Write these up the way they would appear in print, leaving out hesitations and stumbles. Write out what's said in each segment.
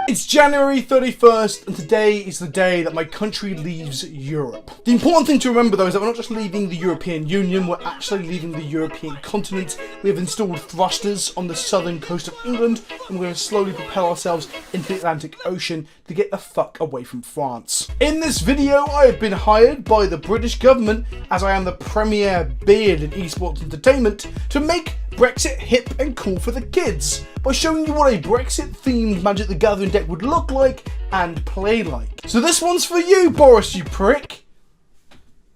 It's January 31st, and today is the day that my country leaves Europe. The important thing to remember though is that we're not just leaving the European Union, we're actually leaving the European continent. We have installed thrusters on the southern coast of England, and we're going to slowly propel ourselves into the Atlantic Ocean to get the fuck away from France. In this video, I have been hired by the British government, as I am the premier beard in esports entertainment, to make Brexit hip and cool for the kids, by showing you what a Brexit-themed Magic the Gathering deck would look like and play like. So this one's for you, Boris, you prick.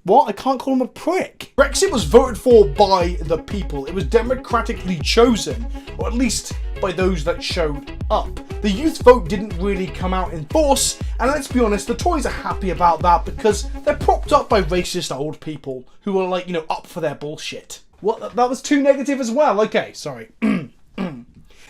What? I can't call him a prick. Brexit was voted for by the people. It was democratically chosen, or at least by those that showed up. The youth vote didn't really come out in force, and let's be honest, the Tories are happy about that because they're propped up by racist old people who are like, up for their bullshit. What? That was too negative as well. Okay, sorry.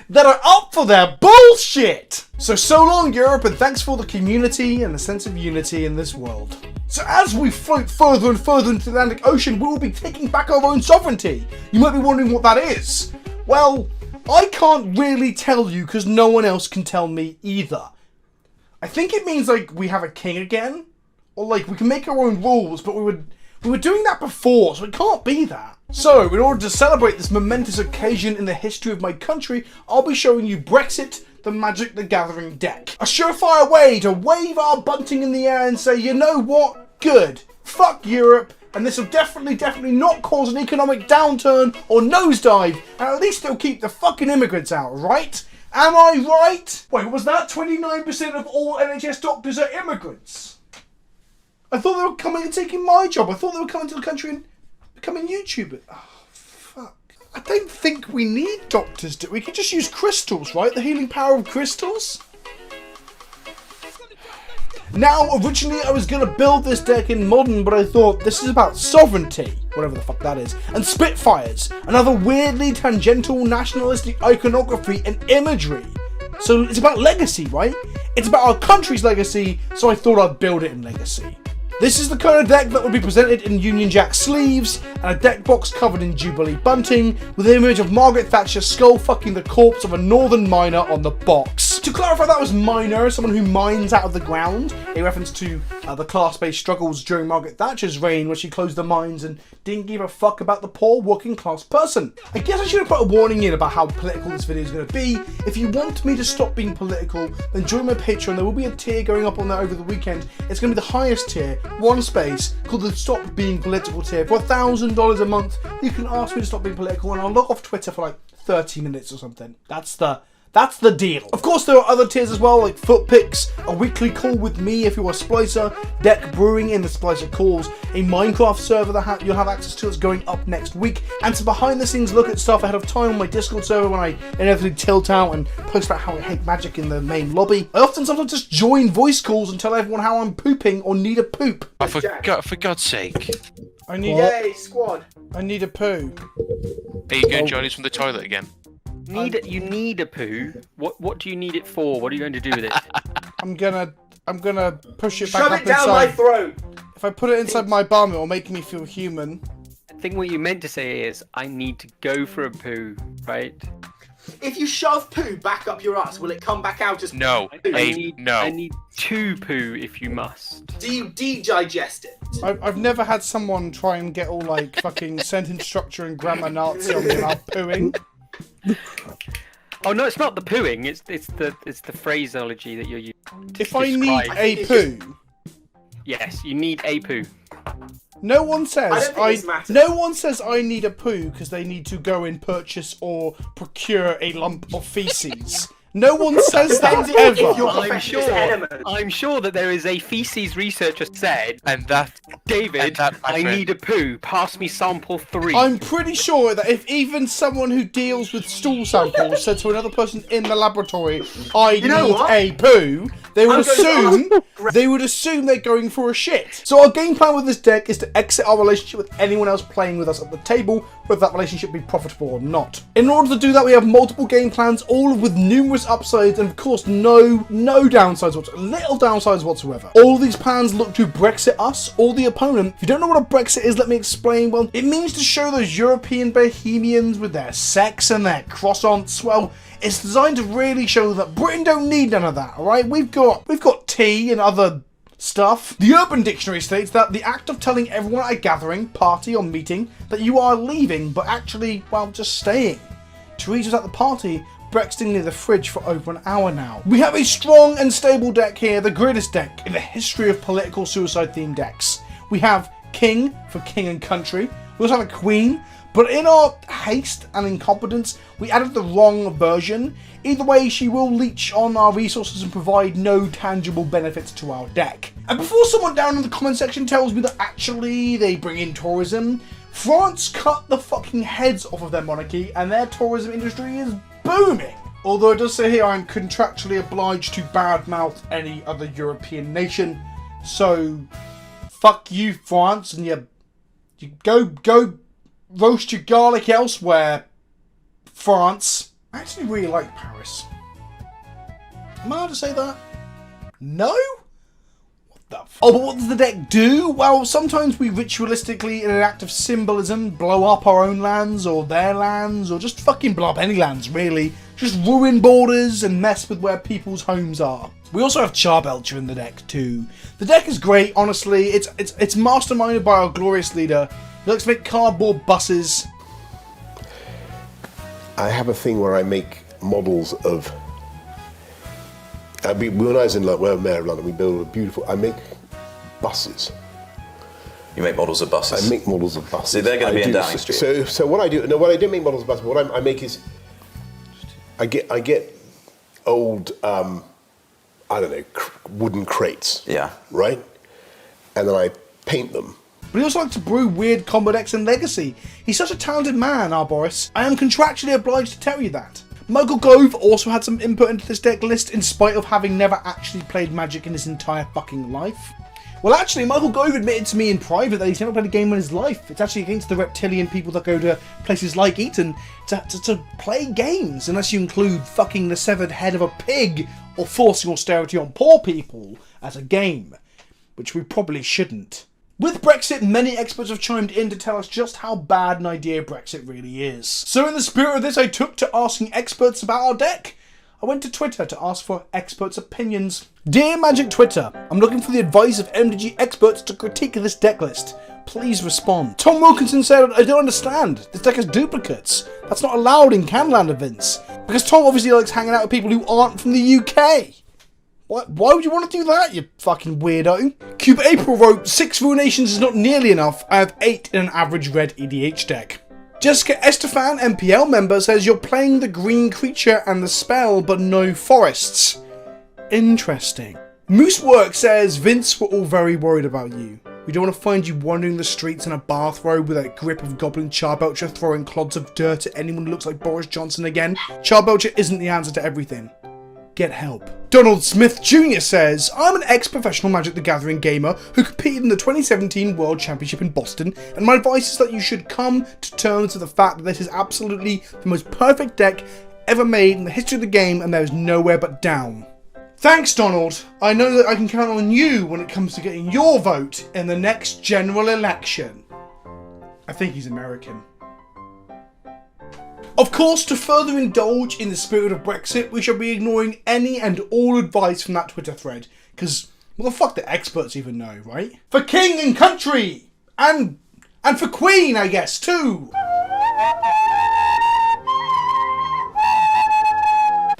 That are up for their bullshit! So long Europe, and thanks for the community and the sense of unity in this world. So as we float further and further into the Atlantic Ocean, we will be taking back our own sovereignty. You might be wondering what that is. Well, I can't really tell you because no one else can tell me either. I think it means like we have a king again, or like we can make our own rules, but we were doing that before, so it can't be that. So, in order to celebrate this momentous occasion in the history of my country, I'll be showing you Brexit, the Magic the Gathering deck. A surefire way to wave our bunting in the air and say, you know what? Good. Fuck Europe, and this will definitely not cause an economic downturn or nosedive, and at least it'll keep the fucking immigrants out, right? Am I right? Wait, was that 29% of all NHS doctors are immigrants? I thought they were coming and taking my job. I thought they were coming to the country and becoming YouTubers. Oh, fuck. I don't think we need doctors, do we? We can just use crystals, right? The healing power of crystals? Now, originally I was going to build this deck in Modern, but I thought this is about sovereignty, whatever the fuck that is, and Spitfires, another weirdly tangential nationalistic iconography and imagery. So it's about legacy, right? It's about our country's legacy, so I thought I'd build it in Legacy. This is the kind of deck that would be presented in Union Jack sleeves, and a deck box covered in Jubilee bunting, with an image of Margaret Thatcher skull fucking the corpse of a northern miner on the box. To clarify, that was miner, someone who mines out of the ground, a reference to the class-based struggles during Margaret Thatcher's reign, where she closed the mines and didn't give a fuck about the poor working class person. I guess I should have put a warning in about how political this video is going to be. If you want me to stop being political, then join my Patreon. There will be a tier going up on there over the weekend. It's going to be the highest tier, one space, called the Stop Being Political tier. For $1,000 a month, you can ask me to stop being political, and I'll log off Twitter for like 30 minutes or something. That's the deal. Of course, there are other tiers as well, like Foot Picks, a weekly call with me if you're a splicer, deck brewing in the Splicer calls, a Minecraft server that you'll have access to that's going up next week, and some behind the scenes look at stuff ahead of time on my Discord server when I inevitably tilt out and post about how I hate Magic in the main lobby. I often sometimes just join voice calls and tell everyone how I'm pooping or need a poop. Oh, for God's sake. I need Yay, squad. I need a poo. Are you going to join us from the toilet again? You need a poo. What do you need it for? What are you going to do with it? I'm gonna push it back Shove up it down inside. my throat. If I put it inside my bum, it'll make me feel human. I think what you meant to say is, I need to go for a poo, right? If you shove poo back up your ass, will it come back out as poo? No. I need to poo if you must. Do you digest it? I've never had someone try and get all like fucking sentence structure and grammar Nazi on me about pooing. Oh no, it's not the pooing. It's the phraseology that you're using. If I need a poo, yes, you need a poo. no one says no one says I need a poo because they need to go and purchase or procure a lump of feces. No one says that ever. I'm sure that there is a feces researcher said, And that, David, I need a poo. Pass me sample 3. I'm pretty sure that if even someone who deals with stool samples said to another person in the laboratory, I need a poo, they would assume they're going for a shit. So our game plan with this deck is to exit our relationship with anyone else playing with us at the table, whether that relationship be profitable or not. In order to do that, we have multiple game plans, all with numerous numerous upsides and of course no downsides whatsoever, little downsides whatsoever. All these plans look to Brexit us or the opponent. If you don't know what a Brexit is, let me explain. Well, it means to show those European bohemians with their sex and their croissants, well, it's designed to really show that Britain don't need none of that, alright? We've got tea and other stuff. The Urban Dictionary states that the act of telling everyone at a gathering, party or meeting that you are leaving but actually, well, just staying. Therese was at the party, Brexting near the fridge for over an hour now. We have a strong and stable deck here, the greatest deck in the history of political suicide themed decks. We have King for King and Country. We also have a Queen, but in our haste and incompetence, we added the wrong version. Either way, she will leech on our resources and provide no tangible benefits to our deck. And before someone down in the comment section tells me that actually they bring in tourism, France cut the fucking heads off of their monarchy and their tourism industry is booming. Although it does say here I'm contractually obliged to badmouth any other European nation. So, fuck you, France, and you go roast your garlic elsewhere, France. I actually really like Paris. Am I allowed to say that? No? Oh, but what does the deck do? Well, sometimes we ritualistically, in an act of symbolism, blow up our own lands or their lands, or just fucking blow up any lands, really. Just ruin borders and mess with where people's homes are. We also have Charbelcher in the deck too. The deck is great, honestly. It's masterminded by our glorious leader. He likes to make cardboard buses. I have a thing where I make models of. When I was in Mayor of London, we built a beautiful. I make buses. You make models of buses? I make models of buses. So they're going to be in Downing Street. So what I do? No, what I don't make models of buses. What I make is, I get old, I don't know, wooden crates. Yeah. Right, and then I paint them. But he also likes to brew weird combo decks and Legacy. He's such a talented man, our Boris. I am contractually obliged to tell you that. Michael Gove also had some input into this deck list in spite of having never actually played Magic in his entire fucking life. Well, actually, Michael Gove admitted to me in private that he's never played a game in his life. It's actually against the reptilian people that go to places like Eton to play games, unless you include fucking the severed head of a pig or forcing austerity on poor people as a game, which we probably shouldn't. With Brexit, many experts have chimed in to tell us just how bad an idea Brexit really is. So in the spirit of this, I took to asking experts about our deck. I went to Twitter to ask for experts' opinions. Dear Magic Twitter, I'm looking for the advice of MDG experts to critique this deck list. Please respond. Tom Wilkinson said, I don't understand. This deck has duplicates. That's not allowed in Canland events. Because Tom obviously likes hanging out with people who aren't from the UK. Why would you want to do that, you fucking weirdo? Cube April wrote, 6 Ruinations is not nearly enough. I have 8 in an average red EDH deck. Jessica Estefan, MPL member, says you're playing the green creature and the spell, but no forests. Interesting. Moosework says, Vince, we're all very worried about you. We don't want to find you wandering the streets in a bathrobe with a grip of Goblin Charbelcher throwing clods of dirt at anyone who looks like Boris Johnson again. Charbelcher isn't the answer to everything. Get help. Donald Smith Jr. says, I'm an ex-professional Magic the Gathering gamer who competed in the 2017 World Championship in Boston, and my advice is that you should come to terms with the fact that this is absolutely the most perfect deck ever made in the history of the game, and there is nowhere but down. Thanks, Donald. I know that I can count on you when it comes to getting your vote in the next general election. I think he's American. Of course, to further indulge in the spirit of Brexit, we shall be ignoring any and all advice from that Twitter thread, because, well, the fuck do experts even know, right? For King and Country! And for Queen, I guess, too!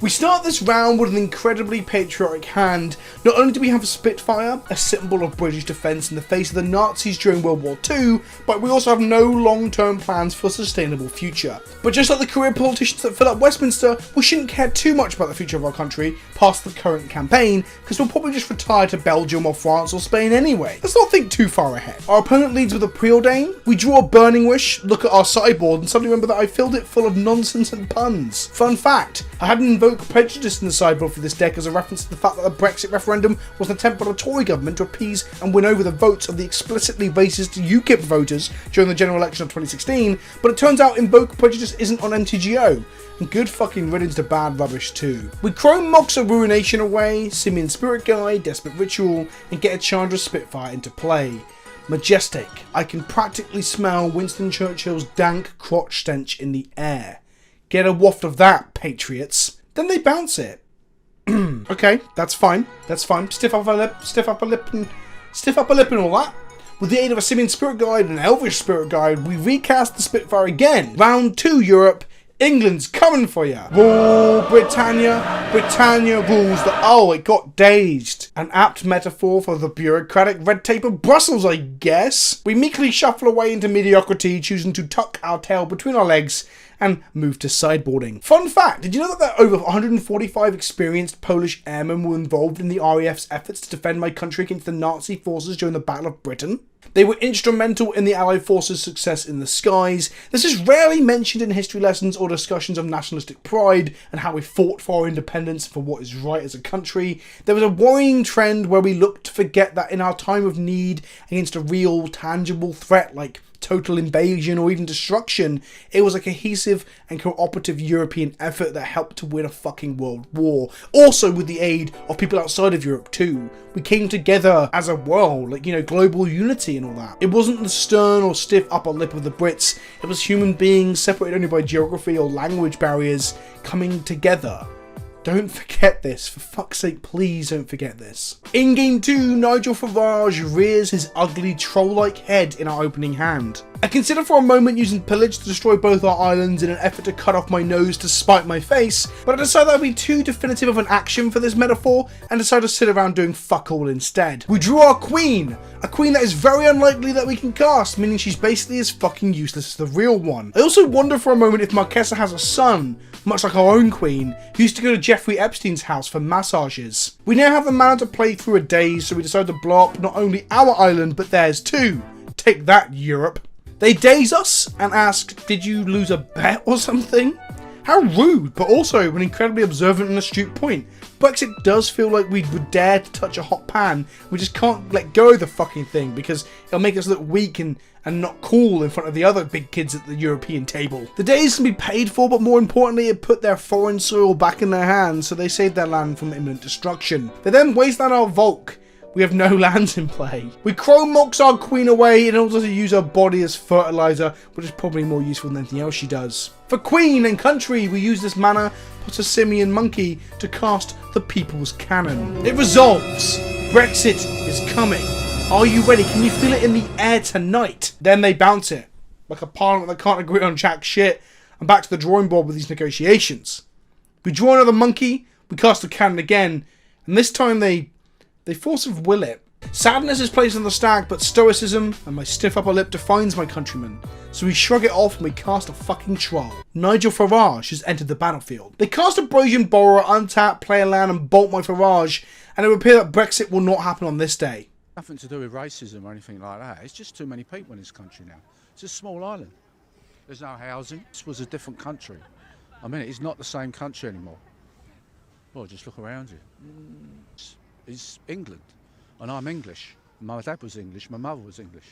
We start this round with an incredibly patriotic hand. Not only do we have a Spitfire, a symbol of British defence in the face of the Nazis during World War II, but we also have no long-term plans for a sustainable future. But just like the career politicians that fill up Westminster, we shouldn't care too much about the future of our country past the current campaign, because we'll probably just retire to Belgium or France or Spain anyway. Let's not think too far ahead. Our opponent leads with a Preordain, we draw a Burning Wish, look at our sideboard, and suddenly remember that I filled it full of nonsense and puns. Fun fact, I hadn't invoked woke prejudice in the sideboard for this deck as a reference to the fact that the Brexit referendum was an attempt by the Tory government to appease and win over the votes of the explicitly racist UKIP voters during the general election of 2016, but it turns out Invoke Prejudice isn't on MTGO, and good fucking riddance to bad rubbish too. We Chrome Moxa Ruination away, Simian Spirit Guide, Desperate Ritual, and get a Chandra Spitfire into play. Majestic. I can practically smell Winston Churchill's dank crotch stench in the air. Get a waft of that, patriots. Then they bounce it. Okay, that's fine. That's fine. Stiff up a lip and all that. With the aid of a Simian Spirit Guide and an Elvish Spirit Guide, we recast the Spitfire again. Round 2, Europe. England's coming for ya. Rule Britannia. Britannia rules the... Oh, it got dazed. An apt metaphor for the bureaucratic red tape of Brussels, I guess. We meekly shuffle away into mediocrity, choosing to tuck our tail between our legs and move to sideboarding. Fun fact, did you know that there are over 145 experienced Polish airmen were involved in the RAF's efforts to defend my country against the Nazi forces during the Battle of Britain? They were instrumental in the Allied forces' success in the skies. This is rarely mentioned in history lessons or discussions of nationalistic pride and how we fought for our independence and for what is right as a country. There was a worrying trend where we looked to forget that in our time of need against a real, tangible threat like total invasion or even destruction, it was a cohesive and cooperative European effort that helped to win a fucking world war. Also with the aid of people outside of Europe too. We came together as a world, like, you know, global unity and all that. It wasn't the stern or stiff upper lip of the Brits, it was human beings separated only by geography or language barriers coming together. Don't forget this. For fuck's sake, please don't forget this. In Game 2, Nigel Farage rears his ugly troll-like head in our opening hand. I considered for a moment using Pillage to destroy both our islands in an effort to cut off my nose to spite my face, but I decided that would be too definitive of an action for this metaphor and decided to sit around doing fuck all instead. We drew our queen, a queen that is very unlikely that we can cast, meaning she's basically as fucking useless as the real one. I also wonder for a moment if Marquesa has a son, much like our own queen, who used to go to Jeffrey Epstein's house for massages. We now have the mana to play through a daze, so we decided to blow up not only our island, but theirs too. Take that, Europe. They daze us and ask, did you lose a bet or something? How rude, but also an incredibly observant and astute point. Brexit does feel like we would dare to touch a hot pan. We just can't let go of the fucking thing because it'll make us look weak and not cool in front of the other big kids at the European table. The days can be paid for, but more importantly, it put their foreign soil back in their hands, so they saved their land from imminent destruction. They then wasteland our Volk. We have no lands in play. We Chrome Mox our queen away in order to use her body as fertilizer, which is probably more useful than anything else she does. For queen and country, we use this mana plus a simian monkey to cast the People's Cannon. It resolves. Brexit is coming. Are you ready? Can you feel it in the air tonight? Then they bounce it. Like a parliament that can't agree on jack shit. I'm back to the drawing board with these negotiations. We draw another monkey, we cast the cannon again, and this time they force of will it. Sadness is placed on the stag, but stoicism and my stiff upper lip defines my countrymen. So we shrug it off and we cast a fucking troll. Nigel Farage has entered the battlefield. They cast Abrasion Borrower, untap, play a land and bolt my Farage, and it would appear that Brexit will not happen on this day. Nothing to do with racism or anything like that. It's just too many people in this country now. It's a small island. There's no housing. This was a different country. I mean, it's not the same country anymore. Well, just look around you. It's England, and I'm English. My dad was English, my mother was English.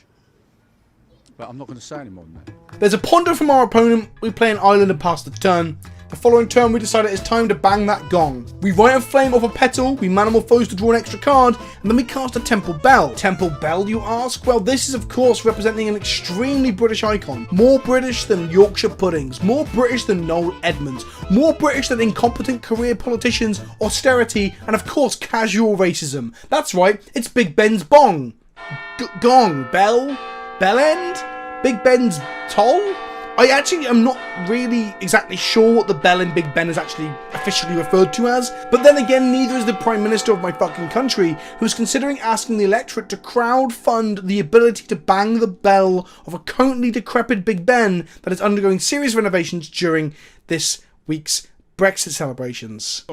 But I'm not going to say any more than that. There's a ponder from our opponent. We play an island and pass the turn. The following turn we decided it's time to bang that gong. We write a flame off a petal, we Manamorphose to draw an extra card, and then we cast a Temple Bell. Temple Bell, you ask? Well, this is of course representing an extremely British icon. More British than Yorkshire puddings, more British than Noel Edmonds, more British than incompetent career politicians, austerity, and of course casual racism. That's right, it's Big Ben's bong. Gong, bell, bell end, Big Ben's toll? I actually am not really exactly sure what the bell in Big Ben is actually officially referred to as, but then again neither is the Prime Minister of my fucking country, who's considering asking the electorate to crowdfund the ability to bang the bell of a currently decrepit Big Ben that is undergoing serious renovations during this week's Brexit celebrations.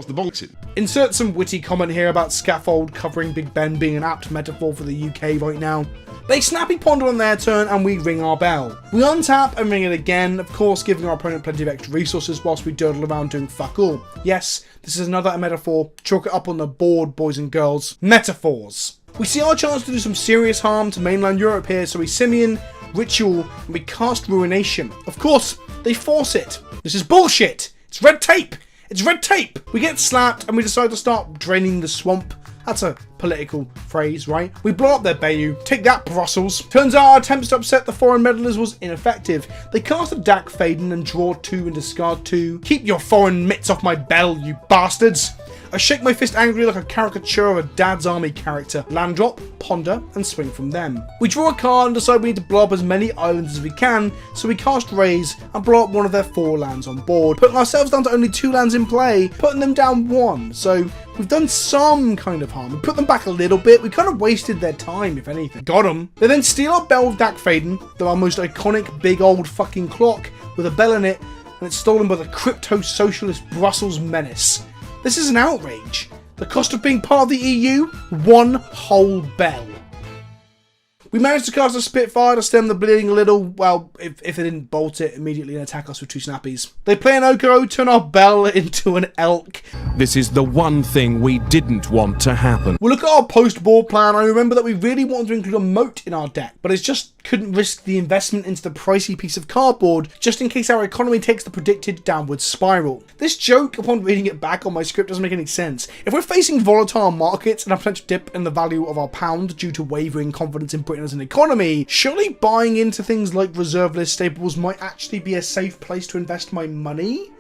Insert some witty comment here about scaffold covering Big Ben being an apt metaphor for the UK right now. They snappy ponder on their turn and we ring our bell. We untap and ring it again, of course giving our opponent plenty of extra resources whilst we dawdle around doing fuck all. Yes, this is another metaphor. Chalk it up on the board, boys and girls. Metaphors. We see our chance to do some serious harm to mainland Europe here, so we Simeon, Ritual, and we cast Ruination. Of course, they force it. This is bullshit. It's red tape. It's red tape. We get slapped and we decide to start draining the swamp. That's a political phrase, right? We blow up their bayou. Take that, Brussels. Turns out our attempts to upset the foreign meddlers was ineffective. They cast a Dak Faden and draw 2 and discard 2. Keep your foreign mitts off my bell, you bastards. I shake my fist angrily like a caricature of a Dad's Army character. Land drop, ponder, and swing from them. We draw a card and decide we need to blow up as many islands as we can, so we cast Raise and blow up one of their 4 lands on board, putting ourselves down to only 2 lands in play, putting them down 1, so we've done some kind of harm. We put them back a little bit, we kind of wasted their time, if anything. Got them. They then steal our bell with Dak Faden, our most iconic big old fucking clock with a bell in it, and it's stolen by the crypto-socialist Brussels menace. This is an outrage. The cost of being part of the EU? 1 whole bell. We managed to cast a Spitfire to stem the bleeding a little, well, if they didn't bolt it immediately and attack us with 2 snappies. They play an Oko, turn our bell into an elk. This is the one thing we didn't want to happen. We look at our post-board plan. I remember that we really wanted to include a moat in our deck, but it's just couldn't risk the investment into the pricey piece of cardboard just in case our economy takes the predicted downward spiral. This joke, upon reading it back on my script, doesn't make any sense. If we're facing volatile markets and a potential dip in the value of our pound due to wavering confidence in Britain as an economy, surely buying into things like reserve list staples might actually be a safe place to invest my money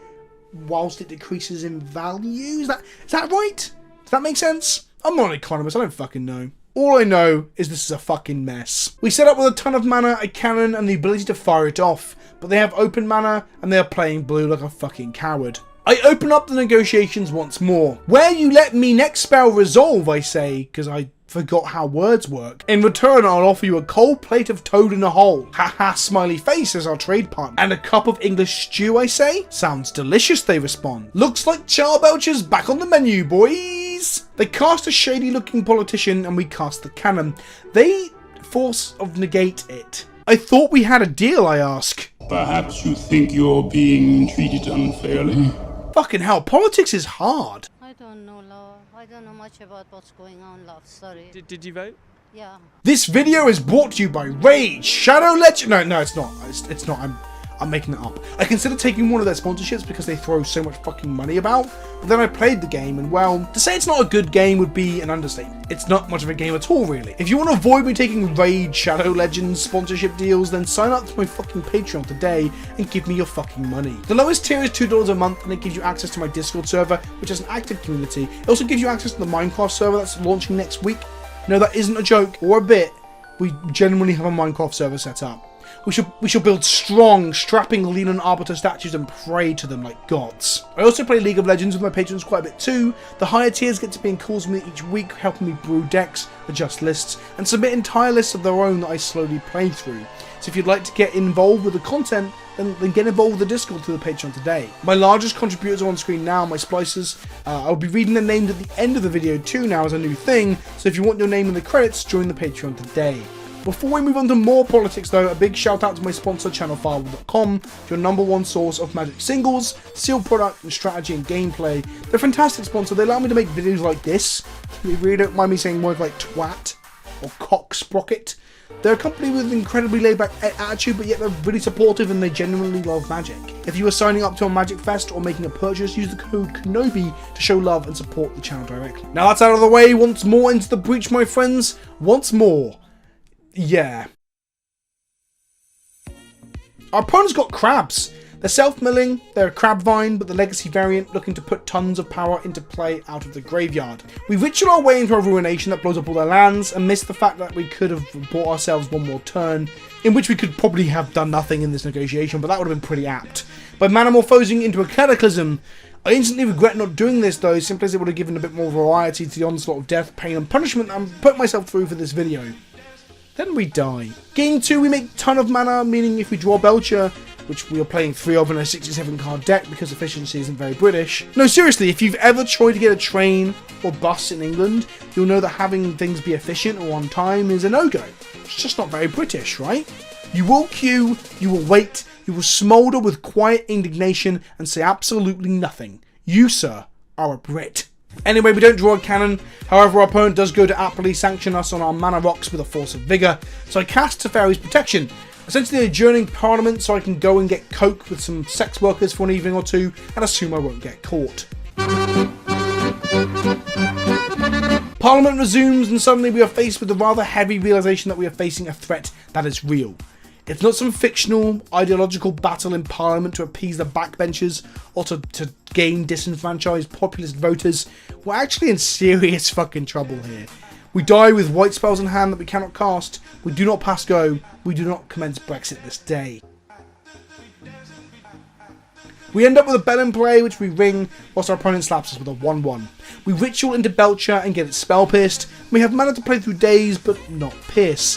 whilst it decreases in value? Is that right? Does that make sense? I'm not an economist, I don't fucking know. All I know is this is a fucking mess. We set up with a ton of mana, a cannon, and the ability to fire it off, but they have open mana, and they are playing blue like a fucking coward. I open up the negotiations once more. Where you let me next spell resolve, I say, because I forgot how words work. In return, I'll offer you a cold plate of toad in a hole. Haha, smiley face as our trade pun. And a cup of English stew, I say. Sounds delicious, they respond. Looks like Charbelcher's back on the menu, boys. They cast a shady looking politician and we cast the cannon. They force of negate it. I thought we had a deal, I ask. Perhaps you think you're being treated unfairly? Fucking hell, politics is hard. I don't know, love. I don't know much about what's going on, love. Sorry. Did you vote? Yeah. This video is brought to you by Rage Shadow Legend. No, it's not. It's not. I'm making it up. I considered taking one of their sponsorships because they throw so much fucking money about, but then I played the game and, well, to say it's not a good game would be an understatement. It's not much of a game at all, really. If you want to avoid me taking Raid Shadow Legends sponsorship deals, then sign up to my fucking Patreon today and give me your fucking money. The lowest tier is $2 a month and it gives you access to my Discord server, which has an active community. It also gives you access to the Minecraft server that's launching next week. No, that isn't a joke or a bit. We genuinely have a Minecraft server set up. We shall build strong, strapping Leland Arbiter statues and pray to them like gods. I also play League of Legends with my patrons quite a bit too. The higher tiers get to be in calls with me each week, helping me brew decks, adjust lists, and submit entire lists of their own that I slowly play through. So if you'd like to get involved with the content, then get involved with the Discord through the Patreon today. My largest contributors are on screen now, my splicers. I'll be reading their names at the end of the video too now as a new thing, so if you want your name in the credits, join the Patreon today. Before we move on to more politics though, a big shout out to my sponsor channelfirewall.com, your #1 source of Magic singles, sealed product and strategy and gameplay. They're a fantastic sponsor. They allow me to make videos like this. They really don't mind me saying words like twat or cock sprocket. They're a company with an incredibly laid back attitude, but yet they're really supportive and they genuinely love Magic. If you are signing up to a Magic Fest or making a purchase, use the code KENOBI to show love and support the channel directly. Now that's out of the way, once more into the breach, my friends. Once more. Yeah. Our opponent's got crabs. They're self-milling, they're a crab vine, but the legacy variant looking to put tons of power into play out of the graveyard. We ritual our way into a ruination that blows up all their lands and miss the fact that we could have bought ourselves one more turn, in which we could probably have done nothing in this negotiation, but that would have been pretty apt. By manamorphosing into a cataclysm, I instantly regret not doing this though, simply as it would have given a bit more variety to the onslaught of death, pain and punishment I'm putting myself through for this video. Then we die. Game 2 we make ton of mana, meaning if we draw Belcher, which we are playing 3 of in a 67 card deck because efficiency isn't very British. No, seriously, if you've ever tried to get a train or bus in England, you'll know that having things be efficient or on time is a no-go. It's just not very British, right? You will queue, you will wait, you will smoulder with quiet indignation and say absolutely nothing. You, sir, are a Brit. Anyway, we don't draw a cannon, however our opponent does go to aptly sanction us on our mana rocks with a force of vigour, so I cast Teferi's Protection, essentially adjourning Parliament so I can go and get coke with some sex workers for an evening or two and assume I won't get caught. Parliament resumes and suddenly we are faced with the rather heavy realisation that we are facing a threat that is real. It's not some fictional, ideological battle in Parliament to appease the backbenchers or to gain disenfranchised populist voters. We're actually in serious fucking trouble here. We die with white spells in hand that we cannot cast. We do not pass go. We do not commence Brexit this day. We end up with a bell in play, which we ring whilst our opponent slaps us with a 1-1. We ritual into Belcher and get it spell pierced. We have mana to play through Daze, but not Pierce.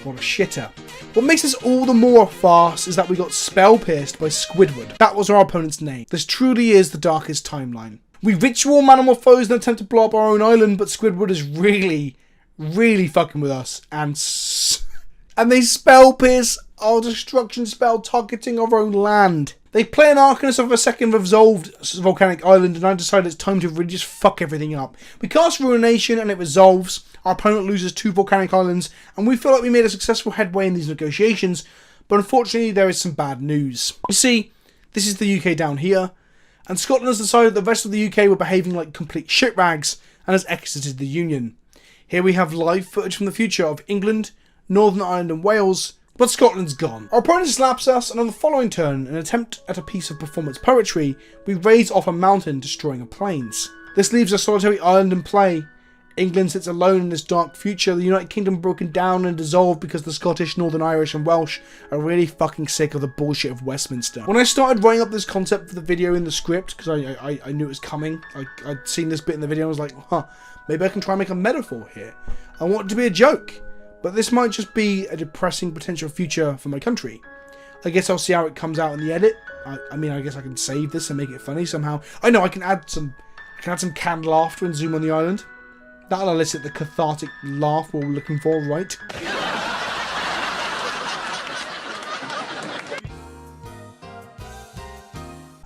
What a shitter. What makes this all the more a farce is that we got spell pierced by Squidward. That was our opponent's name. This truly is the darkest timeline. We ritual Manamorphose in an attempt to blow up our own island, but Squidward is really fucking with us. And they spell pierce our destruction spell targeting our own land. They play an Arcanist of a second resolved volcanic island, and I decide it's time to really just fuck everything up. We cast Ruination and it resolves. Our opponent loses 2 volcanic islands, and we feel like we made a successful headway in these negotiations, but unfortunately there is some bad news. You see, this is the UK down here, and Scotland has decided the rest of the UK were behaving like complete shitrags and has exited the Union. Here we have live footage from the future of England, Northern Ireland and Wales, but Scotland's gone. Our opponent slaps us, and on the following turn, in an attempt at a piece of performance poetry, we raise off a mountain, destroying a plains. This leaves a solitary island in play. England sits alone in this dark future, the United Kingdom broken down and dissolved because the Scottish, Northern Irish and Welsh are really fucking sick of the bullshit of Westminster. When I started writing up this concept for the video in the script, because I knew it was coming, I'd seen this bit in the video and I was like, maybe I can try and make a metaphor here. I want it to be a joke, but this might just be a depressing potential future for my country. I guess I'll see how it comes out in the edit. I mean, I guess I can save this and make it funny somehow. I know I can add some canned laughter and zoom on the island. That'll elicit the cathartic laugh we're looking for, right?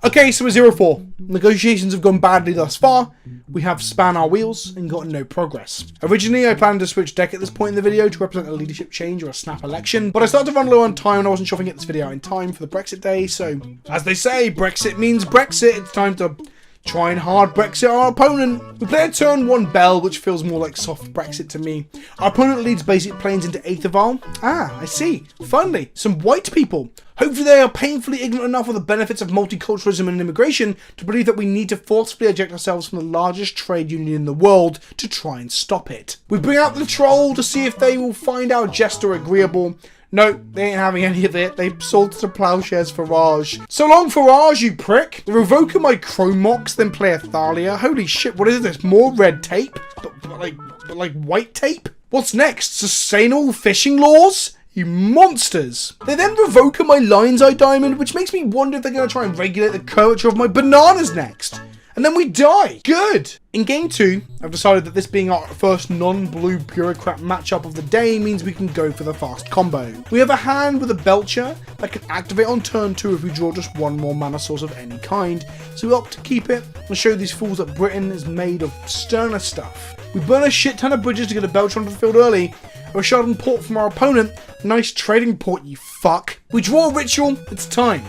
Okay, so we're 0-4. Negotiations have gone badly thus far. We have spun our wheels and gotten no progress. Originally, I planned to switch deck at this point in the video to represent a leadership change or a snap election, but I started to run low on time and I wasn't sure if I can get this video out in time for the Brexit day, so as they say, Brexit means Brexit. It's time to try and hard Brexit our opponent. We play a turn 1 Bell, which feels more like soft Brexit to me. Our opponent leads basic planes into Aetherval. Ah, I see. Finally, some white people. Hopefully they are painfully ignorant enough of the benefits of multiculturalism and immigration to believe that we need to forcefully eject ourselves from the largest trade union in the world to try and stop it. We bring out the troll to see if they will find our jester agreeable. No, they ain't having any of it. They sold to Plowshares Farage. So long, Farage, you prick. They revoke my Chromox, then play a Thalia. Holy shit, what is this? More red tape? But like white tape? What's next? Sustainable fishing laws? You monsters. They then revoke my Lion's Eye Diamond, which makes me wonder if they're going to try and regulate the curvature of my bananas next. And then we die. Good. In game 2, I've decided that this being our first non-blue bureaucrat matchup of the day means we can go for the fast combo. We have a hand with a Belcher that can activate on turn 2 if we draw just 1 more mana source of any kind, so we opt to keep it and show these fools that Britain is made of sterner stuff. We burn a shit ton of bridges to get a Belcher onto the field early, a Sheldon port from our opponent. Nice trading port, you fuck. We draw a ritual. It's time.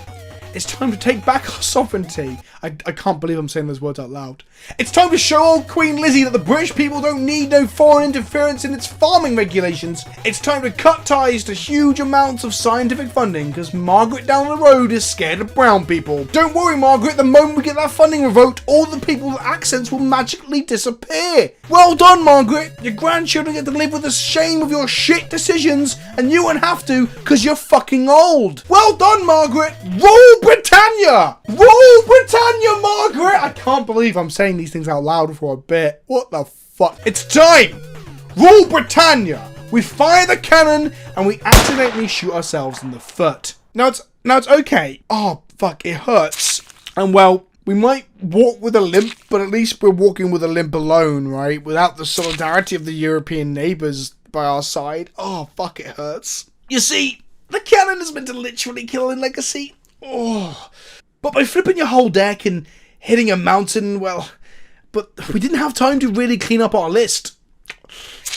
It's time to take back our sovereignty. I can't believe I'm saying those words out loud. It's time to show old Queen Lizzie that the British people don't need no foreign interference in its farming regulations. It's time to cut ties to huge amounts of scientific funding because Margaret down the road is scared of brown people. Don't worry, Margaret, the moment we get that funding revoked, all the people with accents will magically disappear. Well done, Margaret. Your grandchildren get to live with the shame of your shit decisions and you won't have to because you're fucking old. Well done, Margaret. Rule Britannia! Rule Britannia, Margaret! I can't believe I'm saying these things out loud for a bit. What the fuck? It's time! Rule Britannia! We fire the cannon and we accidentally shoot ourselves in the foot. Now, it's Now it's okay. Oh, fuck, it hurts. And well, we might walk with a limp, but at least we're walking with a limp alone, right? Without the solidarity of the European neighbours by our side. Oh, fuck, it hurts. You see, the cannon is meant to literally kill in Legacy. Oh. But by flipping your whole deck and hitting a mountain, well, but we didn't have time to really clean up our list.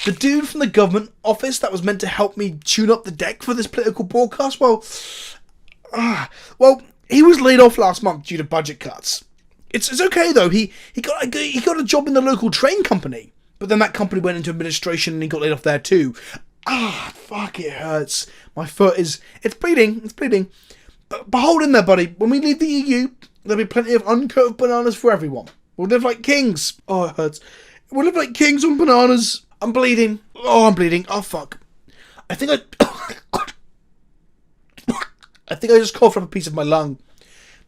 The dude from the government office that was meant to help me tune up the deck for this political broadcast, well, he was laid off last month due to budget cuts. It's okay though. He got a job in the local train company, but then that company went into administration and he got laid off there too. Fuck, it hurts. My foot it's bleeding. But hold in there, buddy. When we leave the EU, there'll be plenty of uncurved bananas for everyone. We'll live like kings. Oh, it hurts. We'll live like kings on bananas. I'm bleeding. Oh, I'm bleeding. Oh, fuck. I think I just coughed up a piece of my lung.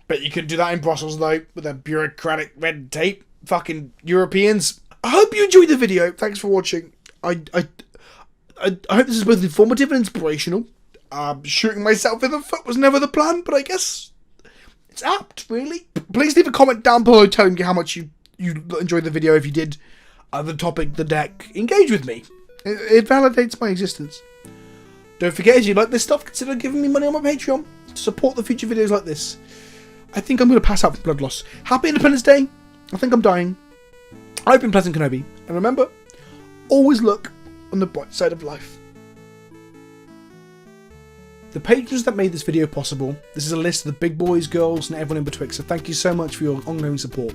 Bet you couldn't do that in Brussels, though, with their bureaucratic red tape. Fucking Europeans. I hope you enjoyed the video. Thanks for watching. I hope this is both informative and inspirational. Shooting myself in the foot was never the plan, but I guess it's apt, really. Please leave a comment down below telling me how much you enjoyed the video. If you did, the topic, the deck, engage with me. It validates my existence. Don't forget, if you like this stuff, consider giving me money on my Patreon to support the future videos like this. I think I'm going to pass out from blood loss. Happy Independence Day. I think I'm dying. I've been PleasantKenobi, and remember, always look on the bright side of life. The patrons that made this video possible. This is a list of the big boys, girls, and everyone in betwixt, so thank you so much for your ongoing support.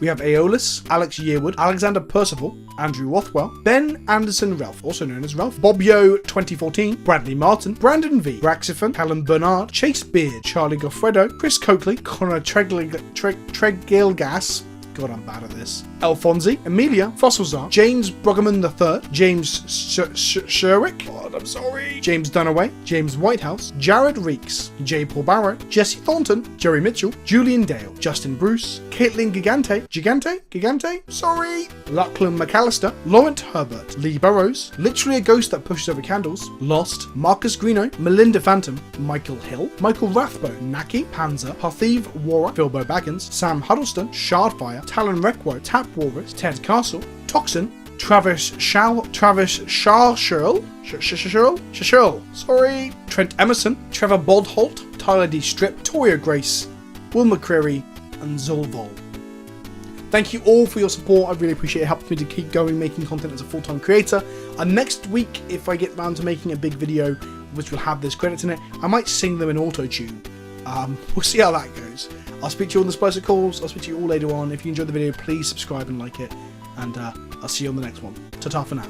We have Aeolus, Alex Yearwood, Alexander Percival, Andrew Rothwell, Ben Anderson Ralph, also known as Ralph, Bobyo 2014, Bradley Martin, Brandon V, Braxiphon, Helen Bernard, Chase Beard, Charlie Goffredo, Chris Coakley, Connor Tregilgas, God, I'm bad at this. Alfonsi, Amelia, Fossilzar, James Brueggemann III, James Sherwick, God, I'm sorry, James Dunaway, James Whitehouse, Jared Reeks, J. Paul Barrett, Jesse Thornton, Jerry Mitchell, Julian Dale, Justin Bruce, Caitlin Gigante, sorry, Lachlan McAllister, Laurent Herbert, Lee Burrows, Literally a Ghost That Pushes Over Candles, Lost, Marcus Greeno, Melinda Phantom, Michael Hill, Michael Rathbone, Naki, Panzer, Parthiv Wara, Philbo Baggins, Sam Huddleston, Shardfire, Talon Reckwo, Tap Walrus, Ted Castle, Toxin, Travis Sharshirl, sorry, Trent Emerson, Trevor Bodholt, Tyler D. Strip, Toria Grace, Will McCreary, and Zolvol. Thank you all for your support. I really appreciate it. It helps me to keep going making content as a full-time creator. And next week, if I get round to making a big video which will have this credits in it, I might sing them in auto-tune. We'll see how that goes. I'll speak to you on the Spicer Calls. I'll speak to you all later on. If you enjoyed the video, please subscribe and like it. And I'll see you on the next one. Ta-ta for now.